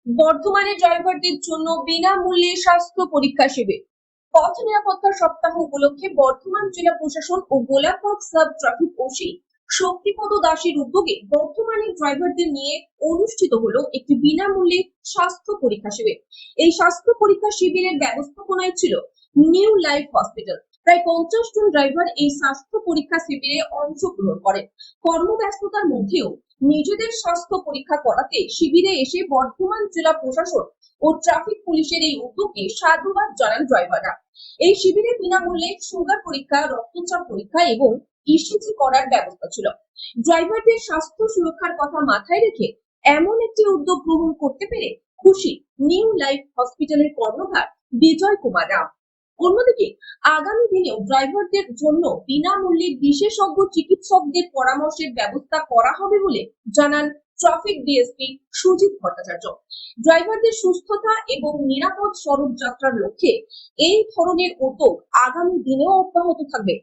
বর্ধমানে ড্রাইভারদের জন্য বিনামূল্যে স্বাস্থ্য পরীক্ষা শিবির। পথ নিরাপত্তা সপ্তাহ উপলক্ষে বর্ধমান জেলা প্রশাসন ও Golaghat sub traffic OC Shaktipada দাসের উদ্যোগে বর্ধমানের ড্রাইভারদের নিয়ে অনুষ্ঠিত হলো একটি বিনামূল্যে স্বাস্থ্য পরীক্ষা শিবির। এই স্বাস্থ্য পরীক্ষা শিবিরের ব্যবস্থাপনায় ছিল নিউ লাইফ হসপিটাল। প্রায় 50 জন ড্রাইভার এই স্বাস্থ্য পরীক্ষা শিবিরে অংশগ্রহণ করেন। কর্মব্যস্ততার মধ্যেও নিজেদের স্বাস্থ্য পরীক্ষা করাতে শিবিরে এসে বর্ধমান জেলা প্রশাসন ও ট্রাফিক পুলিশের এই উদ্যোগকে সাধুবাদ জানান ড্রাইভাররা। এই শিবিরে বিনামূল্যে সুগার পরীক্ষা, রক্তচাপ পরীক্ষা এবং ইসিজি করার ব্যবস্থা ছিল। ড্রাইভারদের স্বাস্থ্য সুরক্ষার কথা মাথায় রেখে এমন একটি উদ্যোগ গ্রহণ করতে পেরে খুশি নিউ লাইফ হসপিটালের কর্ণধার বিজয় কুমার রাম। অন্যদিকে আগামী দিনেও ড্রাইভারদের জন্য বিনামূল্যে বিশেষজ্ঞ চিকিৎসকদের পরামর্শের ব্যবস্থা করা হবে বলে জানান ট্রাফিক ডিএসপি সুজিত ভট্টাচার্য। ড্রাইভারদের সুস্থতা এবং নিরাপদ সড়ক যাত্রার লক্ষ্যে এই ধরনের উদ্যোগ আগামী দিনেও অব্যাহত থাকবে।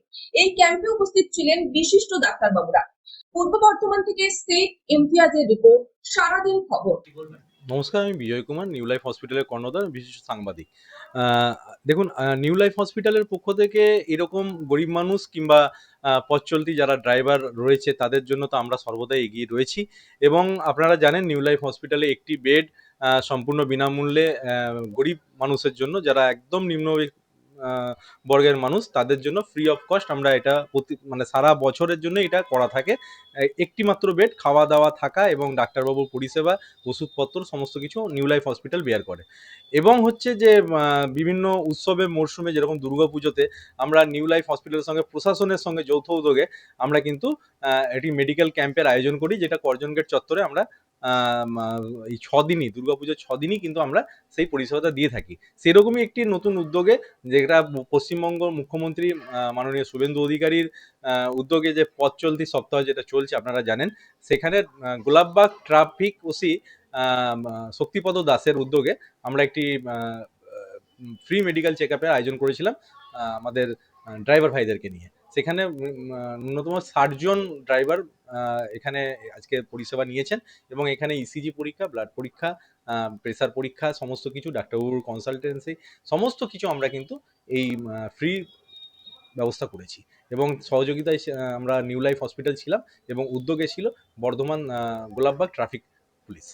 এই ক্যাম্পে উপস্থিত ছিলেন বিশিষ্ট ডাক্তারবাবুরা। পূর্ব বর্ধমান থেকে শেখ ইমতিয়াজের রিপোর্ট, সারাদিন খবর। নমস্কার, আমি বিজয় কুমার, নিউ লাইফ হসপিটালের কর্ণধার, বিশিষ্ট সাংবাদিক। দেখুন, নিউ লাইফ হসপিটালের পক্ষ থেকে এরকম গরিব মানুষ কিংবা পথ চলতি যারা ড্রাইভার রয়েছে তাদের জন্য তো আমরা সর্বদাই এগিয়ে রয়েছি। এবং আপনারা জানেন নিউ লাইফ হসপিটালে একটি বেড সম্পূর্ণ বিনামূল্যে গরিব মানুষের জন্য, যারা একদম নিম্ন বর্গের মানুষ, তাদের জন্য ফ্রি অফ কস্ট আমরা এটা মানে সারা বছরের জন্য এটা করা থাকে। একটি মাত্র বেড, খাওয়া দাওয়া, থাকা এবং ডাক্তারবাবুর পরিষেবা, ওষুধপত্র সমস্ত কিছু নিউ লাইফ হসপিটাল বেয়ার করে। এবং হচ্ছে যে বিভিন্ন উৎসবে মরশুমে যেরকম দুর্গাপুজোতে আমরা নিউ লাইফ হসপিটালের সঙ্গে প্রশাসনের সঙ্গে যৌথ উদ্যোগে আমরা কিন্তু একটি মেডিকেল ক্যাম্পের আয়োজন করি, যেটা কর্জন গেট চত্বরে আমরা এই 6 দিনই, দুর্গাপুজোর 6 দিনই কিন্তু আমরা সেই পরিষেবাটা দিয়ে থাকি। সেরকমই একটি নতুন উদ্যোগে, যেটা পশ্চিমবঙ্গ মুখ্যমন্ত্রী মাননীয় শুভেন্দু অধিকারীর উদ্যোগে যে পথ চলতি সপ্তাহ যেটা চলছে আপনারা জানেন, সেখানে গোলাপবাগ ট্রাফিক ওসি শক্তিপদ দাসের উদ্যোগে আমরা একটি ফ্রি মেডিকেল চেক আপের আয়োজন করেছিলাম আমাদের ড্রাইভার ভাইদেরকে নিয়ে। সেখানে ন্যূনতম 60 জন ড্রাইভার এখানে আজকে পরিষেবা নিয়েছেন এবং এখানে ইসিজি পরীক্ষা, ব্লাড পরীক্ষা, প্রেসার পরীক্ষা, সমস্ত কিছু, ডাক্তারবাবুর কনসালটেন্সি, সমস্ত কিছু আমরা কিন্তু এই ফ্রি ব্যবস্থা করেছি। এবং সহযোগিতায় আমরা নিউ লাইফ হসপিটাল ছিলাম এবং উদ্যোগে ছিল বর্ধমান গোলাপবাগ ট্রাফিক পুলিশ।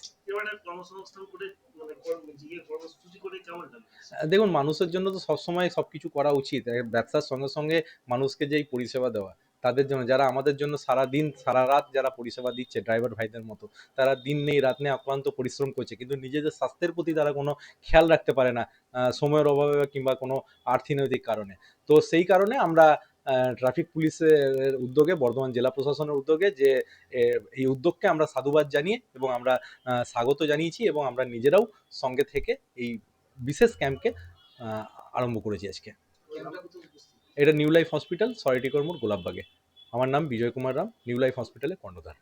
দেখুন, মানুষের জন্য তো সবসময় সবকিছু করা উচিত। ব্যবসার সঙ্গে সঙ্গে মানুষকে যেই পরিষেবা দেওয়া, তাদের জন্য, যারা আমাদের জন্য সারা দিন সারা রাত যারা পরিষেবা দিচ্ছে, ড্রাইভার ভাইদের মতো, তারা দিন নেই রাত নেই অক্লান্ত পরিশ্রম করছে, কিন্তু নিজেদের স্বাস্থ্যের প্রতি তারা কোনো খেয়াল রাখতে পারে না, সময়ের অভাবে কিংবা কোনো আর্থিনৈতিক কারণে। তো সেই কারণে আমরা ট্রাফিক পুলিশের উদ্যোগে, বর্ধমান জেলা প্রশাসনের উদ্যোগে যে এই উদ্যোগকে আমরা সাধুবাদ জানিয়ে এবং আমরা স্বাগত জানিয়েছি এবং আমরা নিজেরাও সঙ্গে থেকে এই বিশেষ ক্যাম্পকে আরম্ভ করেছি আজকে। এটা নিউ লাইফ হসপিটাল, সরাইটি কর্মর, গোলাপবাগে। আমার নাম বিজয় কুমার রাম, নিউ লাইফ হসপিটালের কর্ণধার।